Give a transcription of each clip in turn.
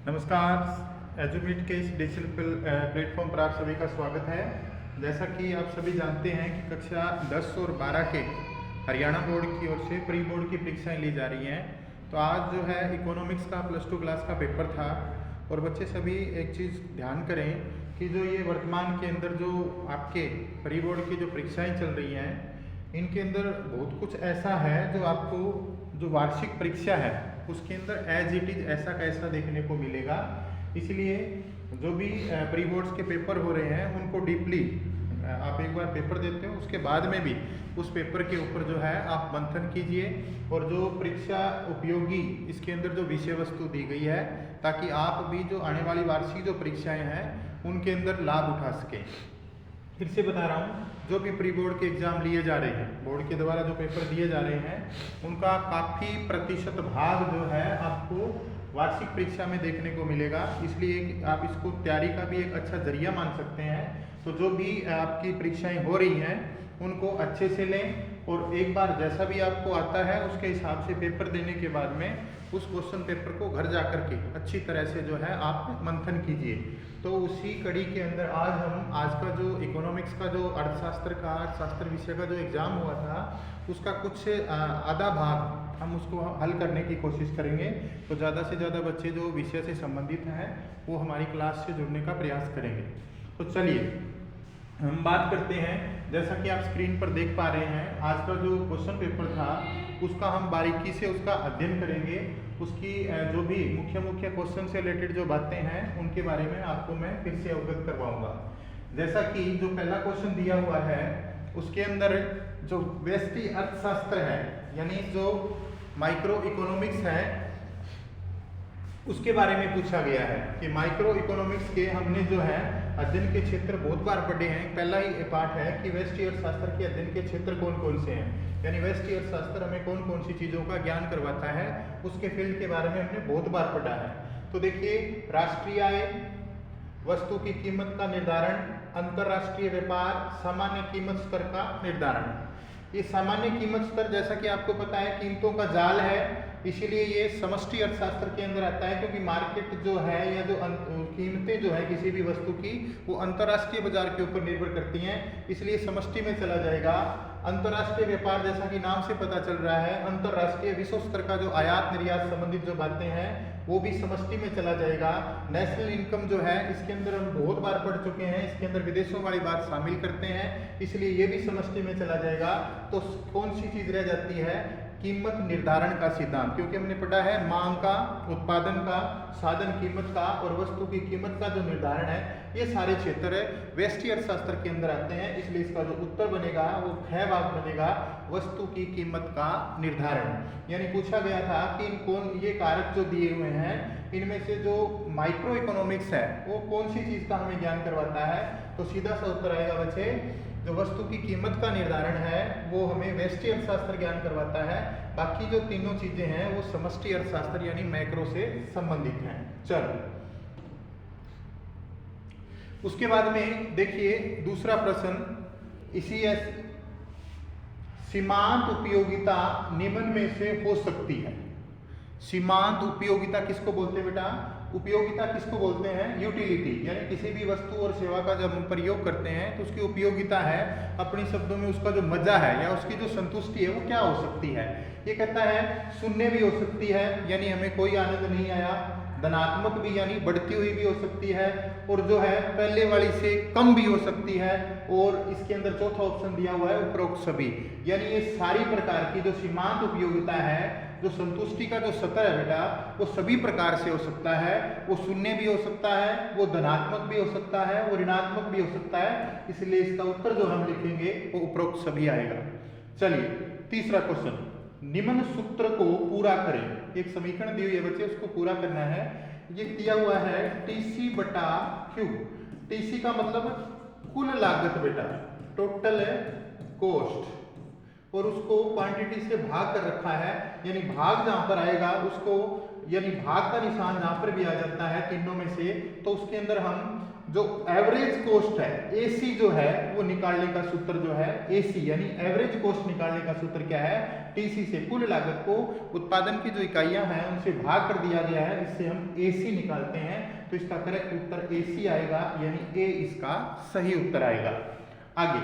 नमस्कार। एजुमीट के इस डिजिटल प्लेटफॉर्म पर आप सभी का स्वागत है। जैसा कि आप सभी जानते हैं कि कक्षा 10 और 12 के हरियाणा बोर्ड की ओर से प्री बोर्ड की परीक्षाएं ली जा रही हैं। तो आज जो है इकोनॉमिक्स का +2 क्लास का पेपर था और बच्चे सभी एक चीज़ ध्यान करें कि जो ये वर्तमान के अंदर जो आपके प्री बोर्ड की जो परीक्षाएँ चल रही हैं, इनके अंदर बहुत कुछ ऐसा है जो आपको जो वार्षिक परीक्षा है उसके अंदर एज इट इज ऐसा कैसा देखने को मिलेगा। इसलिए जो भी प्री बोर्ड्स के पेपर हो रहे हैं उनको डीपली आप एक बार पेपर देते हो, उसके बाद में भी उस पेपर के ऊपर जो है आप मंथन कीजिए और जो परीक्षा उपयोगी इसके अंदर जो विषय वस्तु दी गई है, ताकि आप भी जो आने वाली वार्षिक जो परीक्षाएं हैं उनके अंदर लाभ उठा सकें। फिर से बता रहा हूँ, जो भी प्री बोर्ड के एग्जाम लिए जा रहे हैं, बोर्ड के द्वारा जो पेपर दिए जा रहे हैं, उनका काफ़ी प्रतिशत भाग जो है आपको वार्षिक परीक्षा में देखने को मिलेगा। इसलिए आप इसको तैयारी का भी एक अच्छा जरिया मान सकते हैं। तो जो भी आपकी परीक्षाएं हो रही हैं उनको अच्छे से लें और एक बार जैसा भी आपको आता है उसके हिसाब से पेपर देने के बाद में उस क्वेश्चन पेपर को घर जा कर के अच्छी तरह से जो है आप मंथन कीजिए। तो उसी कड़ी के अंदर आज का जो इकोनॉमिक्स का जो अर्थशास्त्र विषय का जो एग्ज़ाम हुआ था उसका कुछ आधा भाग हम उसको हल करने की कोशिश करेंगे। तो ज़्यादा से ज़्यादा बच्चे जो विषय से संबंधित हैं वो हमारी क्लास से जुड़ने का प्रयास करेंगे। तो चलिए हम बात करते हैं। जैसा कि आप स्क्रीन पर देख पा रहे हैं, आज का जो क्वेश्चन पेपर था उसका हम बारीकी से उसका अध्ययन करेंगे। उसकी जो भी मुख्य क्वेश्चन से रिलेटेड जो बातें हैं उनके बारे में आपको मैं फिर से अवगत करवाऊंगा। जैसा कि जो पहला क्वेश्चन दिया हुआ है उसके अंदर जो व्यष्टि अर्थशास्त्र है यानी जो माइक्रो इकोनॉमिक्स है उसके बारे में पूछा गया है कि माइक्रो इकोनॉमिक्स के हमने जो है अध्ययन के क्षेत्र बहुत बार पढ़े हैं। पहला ही पार्ट है कि व्यष्टि अर्थशास्त्र के अध्ययन के क्षेत्र कौन कौन से हैं, यानी व्यष्टि अर्थशास्त्र हमें कौन कौन सी चीज़ों का ज्ञान करवाता है, उसके फील्ड के बारे में हमने बहुत बार पढ़ा है। तो देखिए, राष्ट्रीय आय, वस्तु की कीमत का निर्धारण, अंतरराष्ट्रीय व्यापार, सामान्य कीमत स्तर का निर्धारण। ये सामान्य कीमत स्तर जैसा कि आपको पता है कीमतों का जाल है, इसीलिए ये समष्टि अर्थशास्त्र के अंदर आता है, क्योंकि मार्केट जो है या जो कीमतें जो है किसी भी वस्तु की वो अंतरराष्ट्रीय बाजार के ऊपर निर्भर करती हैं, इसलिए समष्टि में चला जाएगा। अंतरराष्ट्रीय व्यापार जैसा कि नाम से पता चल रहा है, अंतरराष्ट्रीय विश्व स्तर का जो आयात निर्यात संबंधित जो बातें हैं वो भी समष्टि में चला जाएगा। नेशनल इनकम जो है इसके अंदर हम बहुत बार पढ़ चुके हैं, इसके अंदर विदेशों वाली बात शामिल करते हैं, इसलिए ये भी समष्टि में चला जाएगा। तो कौन सी चीज रह जाती है? कीमत निर्धारण का सिद्धांत, क्योंकि हमने पढ़ा है मांग का, उत्पादन का, साधन कीमत का और वस्तु की कीमत का जो निर्धारण है, ये सारे क्षेत्र व्यष्टि अर्थशास्त्र के अंदर आते हैं। इसलिए इसका जो उत्तर बनेगा वो ख भाग बनेगा, वस्तु की कीमत का निर्धारण। यानी पूछा गया था कि ये कारक जो दिए हुए हैं इनमें से जो माइक्रो इकोनॉमिक्स है वो कौन सी चीज का हमें ज्ञान करवाता है। तो सीधा सा उत्तर आएगा बच्चे, जो वस्तु की कीमत का निर्धारण है वो हमें व्यष्टि अर्थशास्त्र ज्ञान करवाता है। बाकी जो तीनों चीजें हैं वो समष्टि अर्थशास्त्र यानी मैक्रो से संबंधित हैं। चलो, उसके बाद में देखिए दूसरा प्रश्न, इसी सीमांत उपयोगिता निम्न में से हो सकती है। सीमांत उपयोगिता किसको बोलते हैं बेटा? उपयोगिता किसको बोलते हैं? यूटिलिटी, यानी किसी भी वस्तु और सेवा का जब हम प्रयोग करते हैं तो उसकी उपयोगिता है, अपनी शब्दों में उसका जो मजा है या उसकी जो संतुष्टि है वो क्या हो सकती है। ये कहता है शून्य भी हो सकती है, यानी हमें कोई आनंद नहीं आया, धनात्मक भी यानी बढ़ती हुई भी हो सकती है, और जो है पहले वाली से कम भी हो सकती है, और इसके अंदर चौथा ऑप्शन दिया हुआ है उपरोक्त सभी। यानी ये सारी प्रकार की जो सीमांत उपयोगिता है, जो संतुष्टि का जो सतह है बेटा, वो सभी प्रकार से हो सकता है। वो शून्य भी हो सकता है, वो धनात्मक भी हो सकता है, वो ऋणात्मक भी हो सकता है। इसलिए इसका उत्तर जो हम लिखेंगे वो उपरोक्त सभी आएगा। चलिए तीसरा क्वेश्चन, निम्न सूत्र को पूरा करें। एक समीकरण दी हुई है बच्चे, उसको पूरा करना है। ये दिया हुआ है TC/Q। TC का मतलब कुल लागत बेटा, टोटल कॉस्ट, और उसको क्वांटिटी से भाग कर रखा है, यानी भाग जहां पर आएगा उसको, यानी भाग का निशान जहां पर भी आ जाता है तीनों में से, तो उसके अंदर हम जो एवरेज कॉस्ट है एसी जो है वो निकालने का सूत्र जो है एसी यानी एवरेज कॉस्ट निकालने का सूत्र क्या है, टीसी से कुल लागत को उत्पादन की जो इकाइयां हैं उनसे भाग कर दिया गया है, इससे हम एसी निकालते हैं। तो इसका करेक्ट उत्तर एसी आएगा, यानी ए इसका सही उत्तर आएगा। आगे,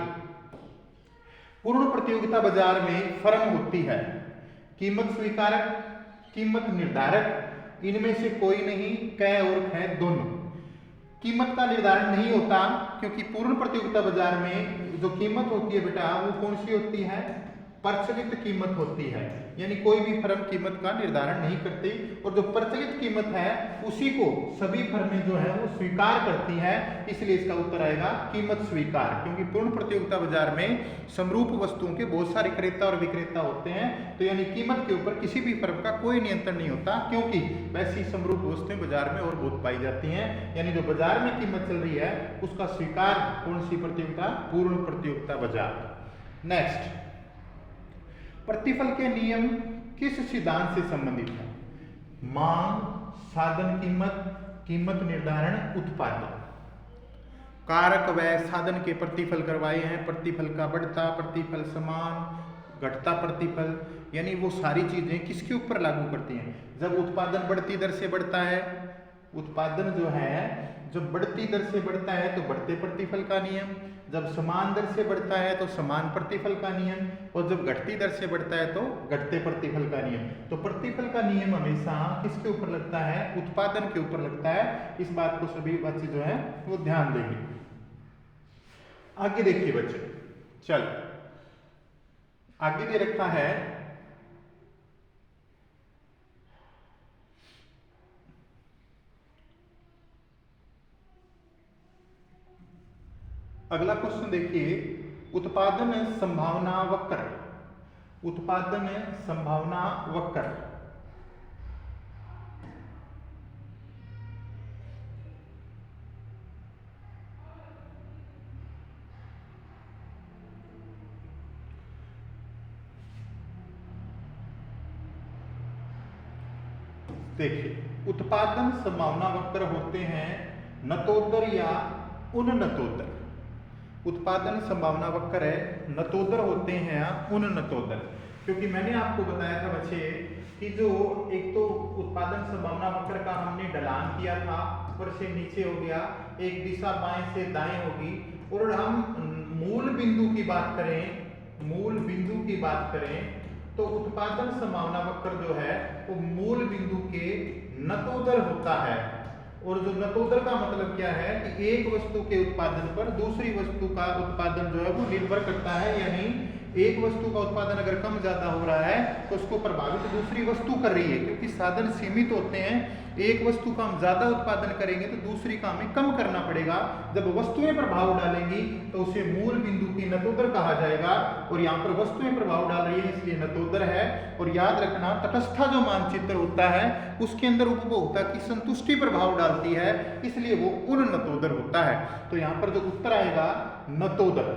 पूर्ण प्रतियोगिता बाजार में फर्म होती है कीमत स्वीकारक, कीमत निर्धारक, इनमें से कोई नहीं, कै और खै दोनों। कीमत का निर्धारण नहीं होता क्योंकि पूर्ण प्रतियोगिता बाजार में जो कीमत होती है बेटा वो कौन सी होती है, प्रचलित कीमत होती है, यानी कोई भी फर्म कीमत का निर्धारण नहीं करती, और जो प्रचलित कीमत है उसी को सभी फर्में जो है वो स्वीकार करती है, इसलिए इसका उत्तर आएगा कीमत स्वीकार। क्योंकि पूर्ण प्रतियोगिता बाजार में समरूप वस्तुओं के बहुत सारे क्रेता और विक्रेता होते हैं, तो यानी कीमत के ऊपर किसी भी फर्म का कोई नियंत्रण नहीं होता, क्योंकि वैसी समरूप वस्तुएं बाजार में और बहुत पाई जाती हैं। यानी जो बाजार में कीमत चल रही है उसका स्वीकार कौन सी प्रतियोगिता, पूर्ण प्रतियोगिता बाजार। नेक्स्ट, प्रतिफल के नियम किस सिद्धांत से संबंधित है, मांग, साधन कीमत, कीमत निर्धारण, उत्पादन। कारक व्यय साधन के प्रतिफल करवाए हैं, प्रतिफल का बढ़ता प्रतिफल समान, घटता प्रतिफल, यानी वो सारी चीजें किसके ऊपर लागू करती हैं, जब उत्पादन बढ़ती दर से बढ़ता है, उत्पादन जो है जब बढ़ती दर से बढ़ता है तो बढ़ते प्रतिफल का नियम, जब समान दर से बढ़ता है तो समान प्रतिफल का नियम, और जब घटती दर से बढ़ता है तो घटते प्रतिफल का नियम। तो प्रतिफल का नियम हमेशा किसके ऊपर लगता है, उत्पादन के ऊपर लगता है। इस बात को सभी बच्चे जो है वो ध्यान देंगे। आगे देखिए बच्चे, चल आगे दे रखा है अगला क्वेश्चन देखिए, उत्पादन संभावना वक्र, उत्पादन संभावना वक्र। देखिए, उत्पादन संभावना वक्र होते हैं नतोदर या उन्नतोदर। उत्पादन संभावना वक्र है, नतोदर होते हैं या उन्नतोदर। क्योंकि मैंने आपको बताया था बच्चे कि जो एक तो उत्पादन संभावना वक्र का हमने ढलान किया था, ऊपर से नीचे हो गया, एक दिशा बाएं से दाएं होगी, और हम मूल बिंदु की बात करें, मूल बिंदु की बात करें तो उत्पादन संभावना वक्र जो है वो मूल बिंदु के नतोदर होता है। और जो नतोदर का मतलब क्या है कि एक वस्तु के उत्पादन पर दूसरी वस्तु का उत्पादन जो है वो निर्भर करता है, यानी एक वस्तु का उत्पादन अगर कम ज्यादा हो रहा है तो उसको प्रभावित दूसरी वस्तु कर रही है, क्योंकि साधन सीमित होते हैं। एक वस्तु का हम ज्यादा उत्पादन करेंगे तो दूसरी का हमें कम करना पड़ेगा। जब वस्तुएं प्रभाव डालेंगी तो उसे मूल बिंदु की नतोदर कहा जाएगा, और यहाँ पर वस्तुएं प्रभाव डाल रही है इसलिए नतोदर है। और याद रखना, तटस्था जो मानचित्र होता है उसके अंदर उपभोक्ता की संतुष्टि प्रभाव डालती है, इसलिए वो उन्नतोदर होता है। तो यहाँ पर जो उत्तर आएगा नतोदर,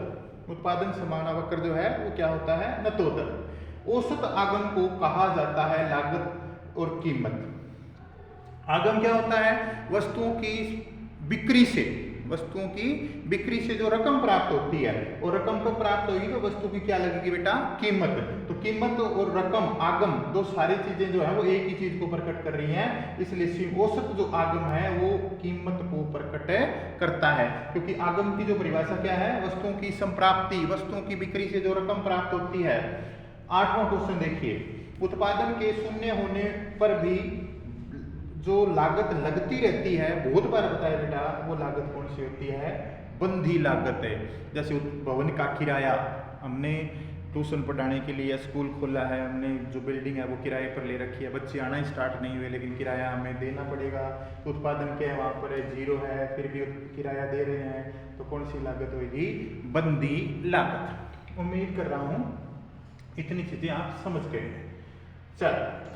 उत्पादन संभावना वक्र जो है वो क्या होता है, नतोदर। औसत आगम को कहा जाता है लागत और कीमत। आगम क्या होता है, वस्तुओं की बिक्री से, वस्तुओं की बिक्री से जो रकम प्राप्त होती है, और रकम कब प्राप्त होगी तो वस्तु की क्या लगेगी बेटा, कीमत। तो कीमत और रकम, आगम, दो सारी चीजें जो है वो एक ही चीज को प्रकट कर रही हैं, इसलिए औसत जो आगम है वो कीमत को प्रकट करता है। क्योंकि आगम की जो परिभाषा क्या है, वस्तुओं की संप्राप्ति, वस्तुओं की बिक्री से जो रकम प्राप्त होती है। 8वां क्वेश्चन देखिए, उत्पादन के शून्य होने पर भी जो लागत लगती रहती है, बहुत बार बताया बेटा, वो लागत कौन सी होती है, बंधी लागत है। जैसे भवन का किराया, हमने ट्यूशन पढ़ाने के लिए स्कूल खोला है, हमने जो बिल्डिंग है वो किराए पर ले रखी है, बच्चे आना स्टार्ट नहीं हुए लेकिन किराया हमें देना पड़ेगा। तो उत्पादन क्या है वहाँ पर जीरो है, फिर भी किराया दे रहे हैं, तो कौन सी लागत होगी, बंधी लागत। उम्मीद कर रहा हूँ इतनी चीजें आप समझ गए। चल,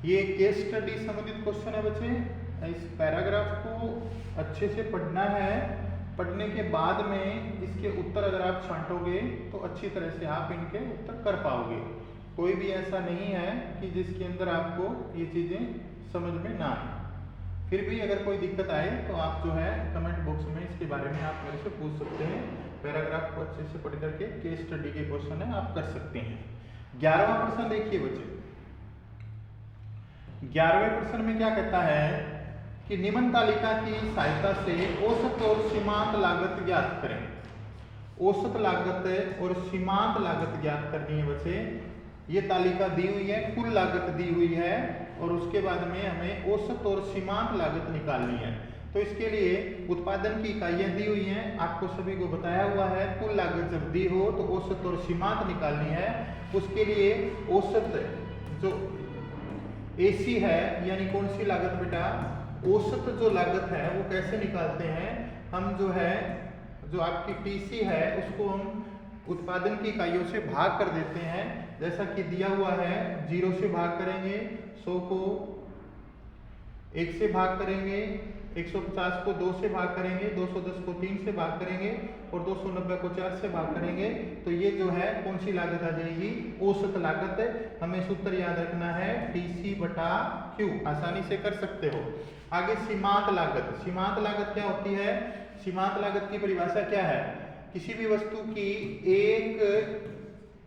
ये केस स्टडी संबंधित क्वेश्चन है बच्चे। इस पैराग्राफ को अच्छे से पढ़ना है, पढ़ने के बाद में इसके उत्तर अगर आप छांटोगे तो अच्छी तरह से आप इनके उत्तर कर पाओगे। कोई भी ऐसा नहीं है कि जिसके अंदर आपको ये चीजें समझ में ना आए। फिर भी अगर कोई दिक्कत आए तो आप जो है कमेंट बॉक्स में इसके बारे में आप मेरे से पूछ सकते हैं। पैराग्राफ को अच्छे से पढ़ करके केस स्टडी के क्वेश्चन है आप कर सकते हैं। 11वां प्रश्न देखिए बच्चे, 11वें प्रश्न में क्या कहता है कि निम्न तालिका की सहायता से औसत और सीमांत लागत ज्ञात करें। औसत लागत और सीमांत लागत ज्ञात करनी है बच्चे। ये तालिका दी हुई है, कुल लागत दी हुई है और उसके बाद में हमें औसत और सीमांत लागत निकालनी है। तो इसके लिए उत्पादन की इकाइयां दी हुई हैं, आपको सभी को बताया हुआ है। कुल लागत जब दी हो तो औसत और सीमांत निकालनी है। उसके लिए औसत जो एसी है यानी कौन सी लागत बेटा, औसत जो लागत है वो कैसे निकालते हैं हम, जो है जो आपकी टीसी है उसको हम उत्पादन की इकाइयों से भाग कर देते हैं। जैसा कि दिया हुआ है 0 से भाग करेंगे, 100 को 1 से भाग करेंगे, 150 को 2 से भाग करेंगे, 210 को 3 से भाग करेंगे और 290 को 4 से भाग करेंगे। तो ये जो है कौन सी लागत आ जाएगी, औसत लागत। हमें सूत्र याद रखना है TC बटा Q, आसानी से कर सकते हो। आगे सीमांत लागत। सीमांत लागत क्या होती है, सीमांत लागत की परिभाषा क्या है, किसी भी वस्तु की एक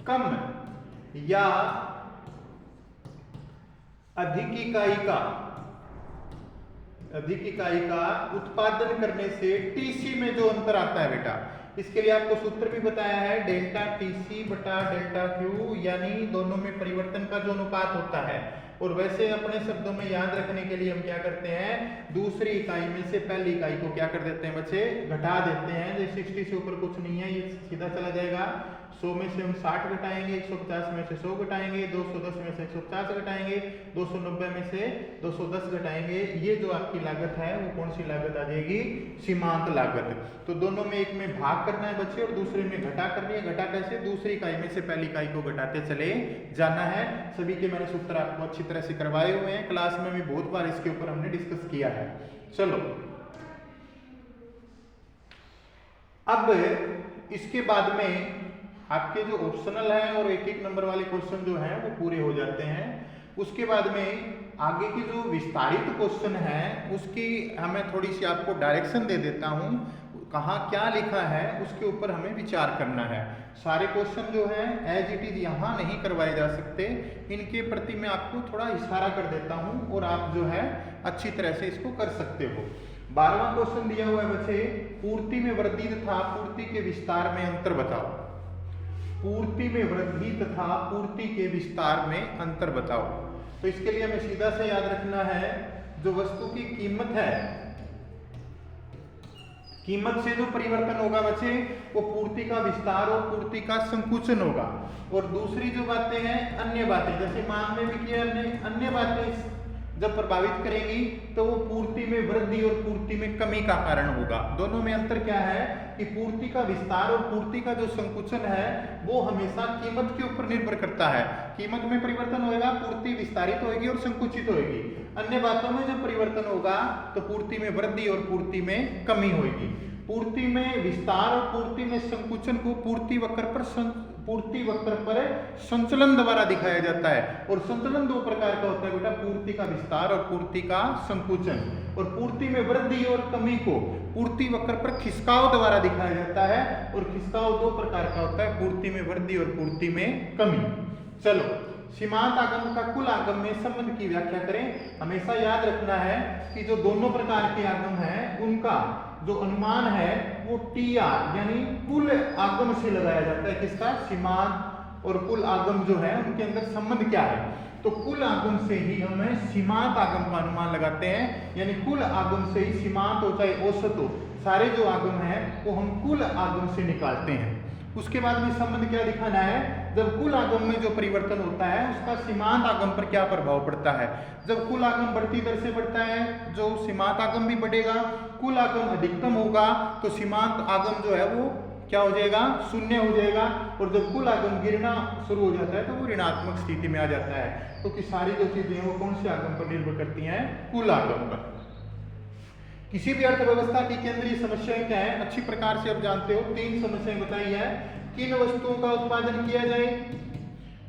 कम या अधिक इकाई का उत्पादन करने से टीसी में जो अंतर आता है बेटा, इसके लिए आपको सूत्र भी बताया है डेल्टा टीसी बटा डेल्टा क्यू, यानी दोनों में परिवर्तन का जो अनुपात होता है। और वैसे अपने शब्दों में याद रखने के लिए हम क्या करते हैं, दूसरी इकाई में से पहली इकाई को क्या कर देते हैं बच्चे, घटा देते हैं। जैसे 60 से ऊपर कुछ नहीं है, ये सीधा चला जाएगा। 100 में से हम 60 घटाएंगे, 150 में से 100 घटाएंगे, 210 में से 150 घटाएंगे, 290 में से 210 घटाएंगे। ये जो आपकी लागत है वो कौन सी लागत आ जाएगी, सीमांत लागत। तो दोनों में एक में भाग करना है बच्चे और दूसरे में घटा करनी है। घटा कैसे, दूसरी इकाई में से पहली इकाई को घटाते चले जाना है। सभी के मैंने सूत्र आपको अच्छी तरह से करवाए हुए हैं, क्लास में भी बहुत बार इसके ऊपर हमने डिस्कस किया है। चलो अब इसके बाद में आपके जो ऑप्शनल है और एक एक नंबर वाले क्वेश्चन जो हैं वो पूरे हो जाते हैं। उसके बाद में आगे की जो विस्तारित क्वेश्चन है उसकी हमें थोड़ी सी आपको डायरेक्शन दे देता हूं, कहाँ क्या लिखा है उसके ऊपर हमें विचार करना है। सारे क्वेश्चन जो हैं एज इट इज यहाँ नहीं करवाए जा सकते, इनके प्रति मैं आपको थोड़ा इशारा कर देता हूँ और आप जो है अच्छी तरह से इसको कर सकते हो। 12वां क्वेश्चन दिया हुआ है बच्चे, पूर्ति में वृद्धि तथा पूर्ति के विस्तार में अंतर बताओ। पूर्ति में वृद्धि तथा पूर्ति के विस्तार में अंतर बताओ। तो इसके लिए हमें सीधा से याद रखना है, जो वस्तु की कीमत है, कीमत से जो परिवर्तन होगा बच्चे वो पूर्ति का विस्तार और पूर्ति का संकुचन होगा। और दूसरी जो बातें हैं अन्य बातें, जैसे मांग में भी किया अन्य बातें जब प्रभावित करेंगी तो वो पूर्ति में वृद्धि और पूर्ति में कमी का कारण होगा। दोनों में अंतर क्या है कि पूर्ति का विस्तार और पूर्ति का जो संकुचन है वो हमेशा कीमत के ऊपर निर्भर करता है। कीमत में परिवर्तन होगा, पूर्ति विस्तारित होगी और संकुचित होगी। अन्य बातों में जब परिवर्तन होगा तो पूर्ति में वृद्धि और पूर्ति में कमी होगी। पूर्ति में विस्तार और पूर्ति में संकुचन को पूर्ति वक्र पर संचलन द्वारा दिखाया जाता है। और संचलन दो प्रकार का होता है बेटा, पूर्ति का विस्तार और पूर्ति का संकुचन। और पूर्ति में वृद्धि और कमी को पूर्ति वक्र पर खिसकाव द्वारा दिखाया जाता है। और खिसकाव दो प्रकार का होता है, पूर्ति में वृद्धि और पूर्ति में कमी। चलो सीमांत आगम का कुल आगम में संबंध की व्याख्या करें। हमेशा याद रखना है कि जो दोनों प्रकार के आगम हैं उनका जो अनुमान है वो TR यानी कुल आगम से लगाया जाता है। किसका, सीमांत और कुल आगम जो है उनके अंदर संबंध क्या है। तो कुल आगम से ही हमें सीमांत आगम का अनुमान लगाते हैं, यानी कुल आगम से ही सीमांत हो चाहे औसत हो, सारे जो आगम है वो हम कुल आगम से निकालते हैं। उसके बाद में संबंध क्या दिखाना है, जब कुल आगम में जो परिवर्तन होता है उसका सीमांत आगम पर क्या प्रभाव पड़ता है। जब कुल आगम बढ़ती दर से बढ़ता है जो सीमांत आगम भी बढ़ेगा। कुल आगम अधिकतम होगा तो सीमांत आगम जो है वो क्या हो जाएगा, शून्य हो जाएगा। और जब कुल आगम गिरना शुरू हो जाता है तो वो ऋणात्मक स्थिति में आ जाता है। क्योंकि सारी जो चीजें हैं वो कौन से आगम पर निर्भर करती हैं, कुल आगम पर। किसी भी अर्थव्यवस्था की केंद्रीय समस्याएं क्या है, अच्छी प्रकार से आप जानते हो। 3 समस्याएं बताई है, किन वस्तुओं का उत्पादन किया जाए,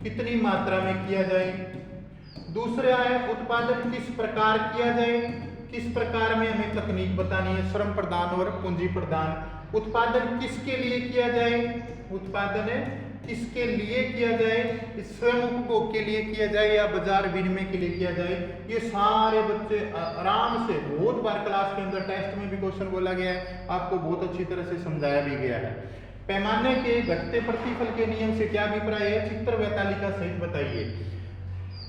कितनी मात्रा में किया जाए। दूसरा है उत्पादन किस प्रकार किया जाए, किस प्रकार में हमें तकनीक बतानी है, श्रम प्रदान और पूंजी प्रदान। उत्पादन किसके लिए किया जाए, उत्पादन किसके लिए किया जाए, स्वयं उपभोग के लिए किया जाए या बाजार विनिमय के लिए किया जाए। ये सारे बच्चे आराम से बहुत बार क्लास के अंदर टेस्ट में भी क्वेश्चन बोला गया है, आपको बहुत अच्छी तरह से समझाया भी गया है। पैमाने के घटते प्रतिफल के नियम से क्या अभिप्राय है, चित्र व तालिका सहित बताइए।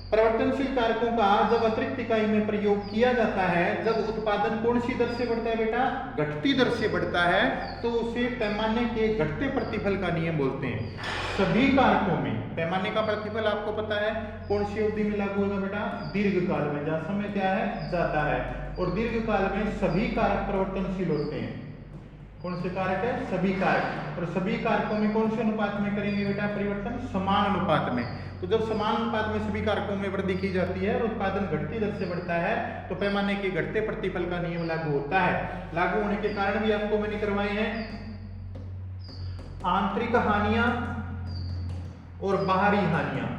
परिवर्तनशील कारकों का जब अतिरिक्त इकाई में प्रयोग किया जाता है, जब उत्पादन कौन सी दर से बढ़ता है बेटा, घटती दर से बढ़ता है, तो उसे पैमाने के घटते प्रतिफल का नियम बोलते हैं। सभी कारकों में पैमाने का प्रतिफल आपको पता है कौन सी अवधि में लागू होगा बेटा, दीर्घ काल में, जहाँ समय क्या है, ज्यादा है, और दीर्घ काल में सभी कारक परिवर्तनशील होते हैं। कौन से कारक है, सभी कारक, और सभी कारकों में कौन से अनुपात में करेंगे बेटा परिवर्तन, समान अनुपात में। तो जब समान अनुपात में सभी कारकों में वृद्धि की जाती है और उत्पादन घटती दर से बढ़ता है, तो पैमाने के घटते प्रतिफल का नियम लागू होता है। लागू होने के कारण भी आपको मैंने करवाए हैं, आंतरिक हानियां और बाहरी हानियां,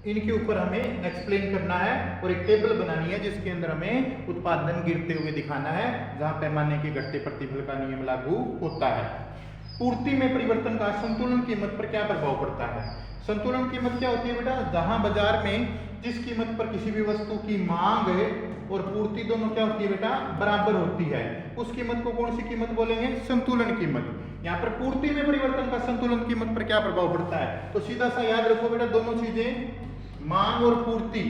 इनके ऊपर हमें एक्सप्लेन करना है और एक टेबल बनानी है जिसके अंदर हमें उत्पादन गिरते हुए दिखाना है, जहां पैमाने के घटते प्रतिफल का नियम लागू होता है। पूर्ति में परिवर्तन का संतुलन कीमत पर क्या प्रभाव पड़ता है। संतुलन कीमत क्या होती है बेटा, जहां बाजार में जिस कीमत पर किसी भी वस्तु की मांग और पूर्ति दोनों क्या होती है बेटा, बराबर होती है, उस कीमत को कौन सी कीमत बोलेंगे, संतुलन कीमत। यहाँ पर पूर्ति में परिवर्तन का संतुलन कीमत पर क्या प्रभाव पड़ता है, तो सीधा सा याद रखो बेटा, दोनों चीजें मांग और पूर्ति,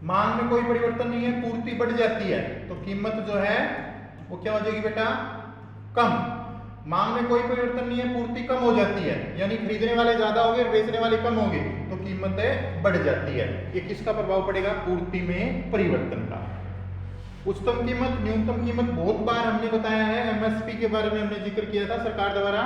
मांग में कोई परिवर्तन नहीं है, पूर्ति बढ़ जाती है तो कीमत जो है वो क्या हो जाएगी बेटा, कम। मांग में कोई परिवर्तन नहीं है, पूर्ति कम हो जाती है, यानी खरीदने वाले ज्यादा होंगे और बेचने वाले कम होंगे, तो कीमत बढ़ जाती है। ये किसका प्रभाव पड़ेगा, पूर्ति में परिवर्तन का। उच्चतम कीमत, न्यूनतम कीमत बहुत बार हमने बताया है, एमएसपी के बारे में हमने जिक्र किया था। सरकार द्वारा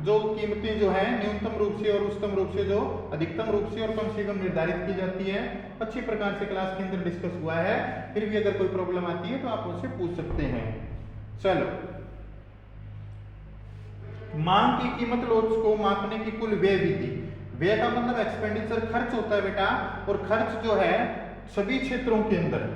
जो कीमतें जो है न्यूनतम रूप से और उच्चतम रूप से, जो अधिकतम रूप से और कम से कम निर्धारित की जाती है, अच्छी प्रकार से क्लास के अंदर डिस्कस हुआ है। फिर भी अगर कोई प्रॉब्लम आती है तो आप उससे पूछ सकते हैं। चलो, मांग की कीमत लोच को मापने की कुल व्यय विधि। व्यय का मतलब एक्सपेंडिचर, खर्च होता है बेटा, और खर्च जो है सभी क्षेत्रों के अंदर,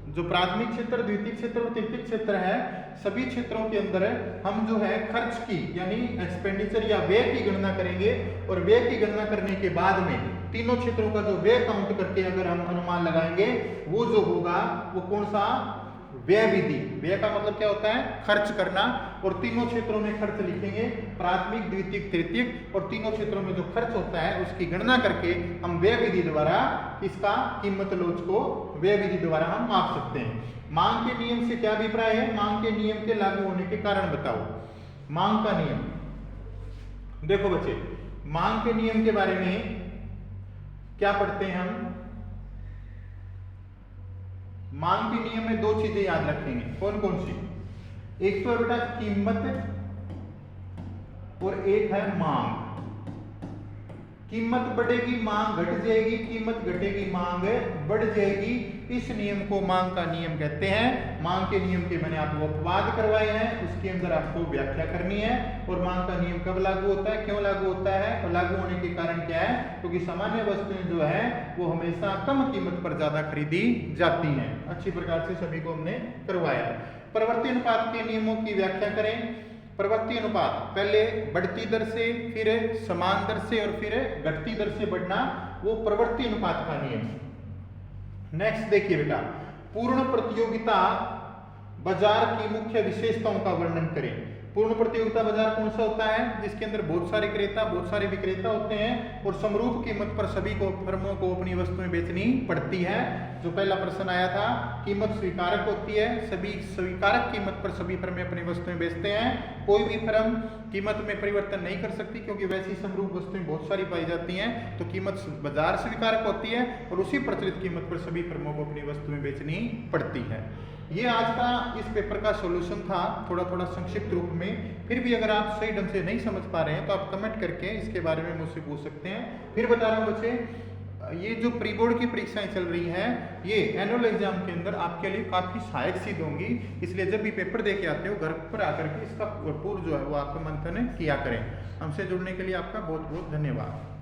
जो प्राथमिक क्षेत्र, द्वितीय क्षेत्र और तृतीय क्षेत्र है, सभी क्षेत्रों के अंदर हम जो है खर्च की यानी एक्सपेंडिचर या व्यय की गणना करेंगे, और व्यय की गणना करने के बाद में तीनों क्षेत्रों का जो व्यय काउंट करके अगर हम अनुमान लगाएंगे, वो जो होगा वो कौन सा, व्यय विधि। व्यय का मतलब क्या होता है, खर्च करना, और तीनों क्षेत्रों में खर्च लिखेंगे, प्राथमिक, द्वितीय, तृतीय, और तीनों क्षेत्रों में जो खर्च होता है उसकी गणना करके हम व्यय विधि द्वारा इसका कीमत लोच को व्यय विधि द्वारा हम माप सकते हैं। मांग के नियम से क्या अभिप्राय है, मांग के नियम के लागू होने के कारण बताओ। मांग का नियम, देखो बच्चे, मांग के नियम के बारे में क्या पढ़ते हैं हम। मांग के नियम में दो चीजें याद रखेंगे, कौन कौन सी, एक तो है बेटा कीमत और एक है मांग। कीमत बढ़ेगी मांग घट जाएगी, कीमत घटेगी मांग बढ़ जाएगी। इस नियम को मांग का नियम कहते हैं। मांग के नियम के मैंने आपको अपवाद करवाए हैं, उसके अंदर आपको व्याख्या करनी है। और मांग का नियम कब लागू होता है, क्यों लागू होता है, और लागू होने के कारण क्या है, क्योंकि सामान्य वस्तुएं जो है वो हमेशा कम कीमत पर ज्यादा खरीदी जाती हैं। अच्छी प्रकार से सभी को हमने करवाया। प्रवृत्ति अनुपात के नियमों की व्याख्या करें। प्रवृत्ति अनुपात, पहले बढ़ती दर से, फिर समान दर से और फिर घटती दर से बढ़ना, वो प्रवृत्ति अनुपात का नियम। नेक्स्ट देखिए बेटा, पूर्ण प्रतियोगिता बाजार की मुख्य विशेषताओं का वर्णन करें। पूर्ण प्रतियोगिता बाजार कौन सा होता है, जिसके अंदर बहुत सारे क्रेता, बहुत सारे विक्रेता होते हैं और समरूप कीमत पर सभी को, फर्मों को अपनी वस्तुएं बेचनी पड़ती है। जो पहला प्रश्न आया था, कीमत स्वीकारक होती है, सभी स्वीकारक कीमत पर सभी फर्में अपनी वस्तुएं बेचते हैं। कोई भी फर्म कीमत में परिवर्तन नहीं कर सकती, क्योंकि वैसी समरूप वस्तुएं बहुत सारी पाई जाती हैं। तो कीमत बाजार स्वीकारक होती है और उसी प्रचलित कीमत पर सभी फर्मों को अपनी वस्तुएं बेचनी पड़ती है। ये आज का इस पेपर का सॉल्यूशन था, थोड़ा थोड़ा संक्षिप्त रूप में। फिर भी अगर आप सही ढंग से नहीं समझ पा रहे हैं तो आप कमेंट करके इसके बारे में मुझसे पूछ सकते हैं। फिर बता रहा हूँ बच्चे, ये जो प्री बोर्ड की परीक्षाएं चल रही हैं, ये एनुअल एग्जाम के अंदर आपके लिए काफी सहायक सिद्ध होंगी। इसलिए जब भी पेपर दे के आते हो, घर पर आकर के इसका भरपूर जो है वो आप मंथन किया करें। हमसे जुड़ने के लिए आपका बहुत बहुत धन्यवाद।